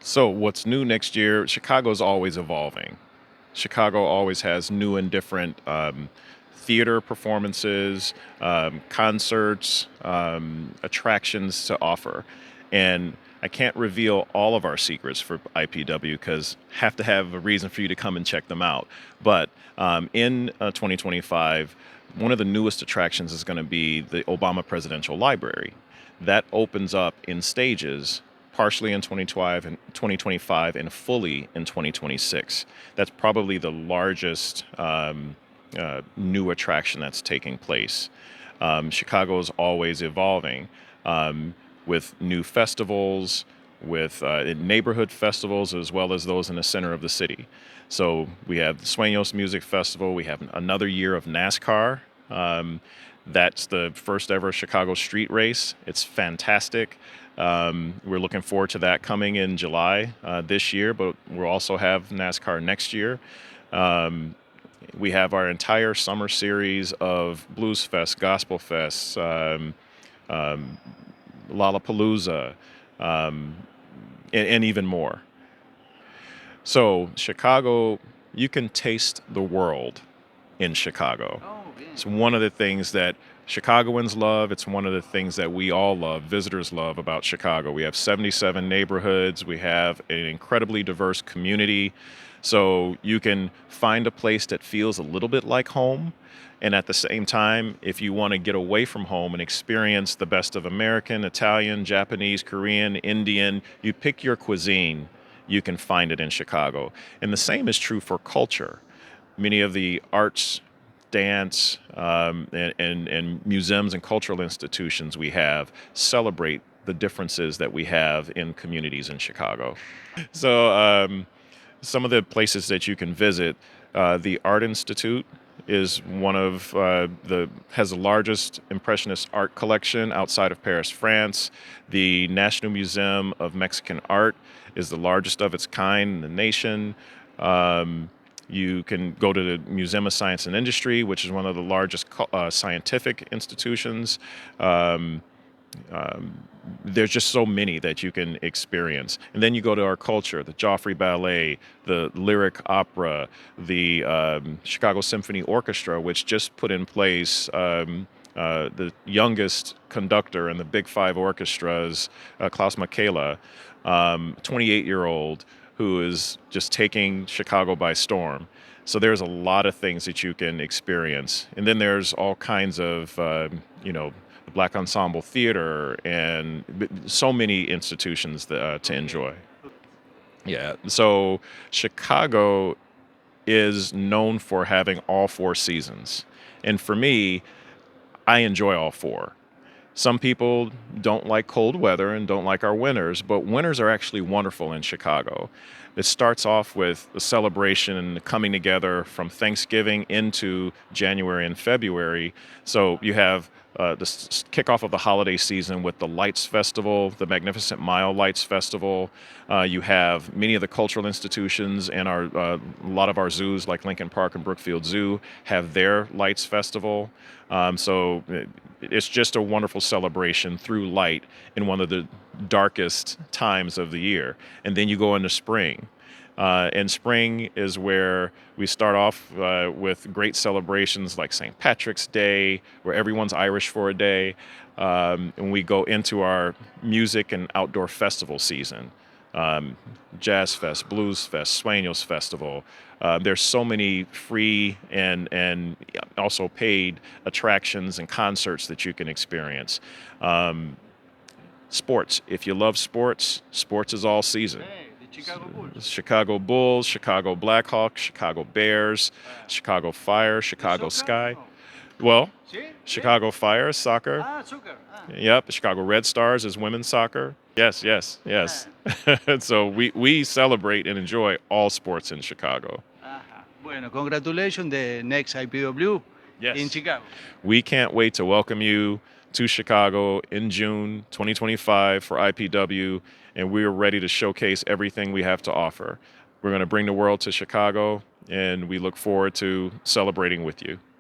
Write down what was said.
So, what's new next year? Chicago's always evolving. Chicago always has new and different theater performances, concerts, attractions to offer. And I can't reveal all of our secrets for IPW because have to have a reason for you to come and check them out. But in 2025, one of the newest attractions is going to be the Obama Presidential Library. That opens up in stages, partially in 2025 and fully in 2026. That's probably the largest new attraction that's taking place. Chicago is always evolving with new festivals, with neighborhood festivals, as well as those in the center of the city. So we have the Sueños Music Festival. We have another year of NASCAR. Um, that's the first ever Chicago street race. It's fantastic. We're looking forward to that coming in July this year, but we'll also have NASCAR next year. Um, we have our entire summer series of Blues Fest, Gospel Fest, um, Lollapalooza, um, and even more. So, Chicago, you can taste the world in Chicago. Oh, bien. It's one of the things that Chicagoans love. It's one of the things that we all love, visitors love about Chicago. We have 77 neighborhoods. We have an incredibly diverse community. So you can find a place that feels a little bit like home. And at the same time, if you want to get away from home and experience the best of American, Italian, Japanese, Korean, Indian, you pick your cuisine, you can find it in Chicago. And the same is true for culture. Many of the arts, dance, and museums and cultural institutions we have celebrate the differences that we have in communities in Chicago. So, some of the places that you can visit, the Art Institute is one of the has the largest impressionist art collection outside of Paris, France. The National Museum of Mexican Art is the largest of its kind in the nation. You can go to the Museum of Science and Industry, which is one of the largest scientific institutions. Um, there's just so many that you can experience. And then you go to our culture, the Joffrey Ballet, the Lyric Opera, the Chicago Symphony Orchestra, which just put in place the youngest conductor in the Big Five orchestras, Klaus Michaela, 28-year-old, who is just taking Chicago by storm. So there's a lot of things that you can experience. And then there's all kinds of, the Black Ensemble Theater and so many institutions to Okay. enjoy. Yeah. So Chicago is known for having all four seasons. And for me, I enjoy all four. Some people don't like cold weather and don't like our winters, but winters are actually wonderful in Chicago. It starts off with the celebration and the coming together from Thanksgiving into January and February. So you have the kickoff of the holiday season with the Lights Festival, the Magnificent Mile Lights Festival. You have many of the cultural institutions and a lot of our zoos, like Lincoln Park and Brookfield Zoo, have their Lights Festival. So it's just a wonderful celebration through light in one of the darkest times of the year. And then you go into spring. And spring is where we start off with great celebrations like St. Patrick's Day, where everyone's Irish for a day. And we go into our music and outdoor festival season. Um, Jazz Fest, Blues Fest, Sueños Festival. There's so many free and also paid attractions and concerts that you can experience. Um, Sports. If you love sports, sports is all season. Hey, the Chicago Bulls. Chicago Bulls, Chicago Blackhawks, Chicago Bears, Ah, Chicago Fire, ¿de Chicago soccer? Sky. No. Well, ¿Sí? ¿Sí? Chicago Fire is soccer. Ah, soccer. Ah, Yep, Chicago Red Stars is women's soccer. Yes, yes, yes. ah, So we celebrate and enjoy all sports in Chicago. ajá. Bueno, congratulations the next IPW in Yes. Chicago. We can't wait to welcome you to Chicago in June 2025 for IPW, and we are ready to showcase everything we have to offer. We're going to bring the world to Chicago, and we look forward to celebrating with you.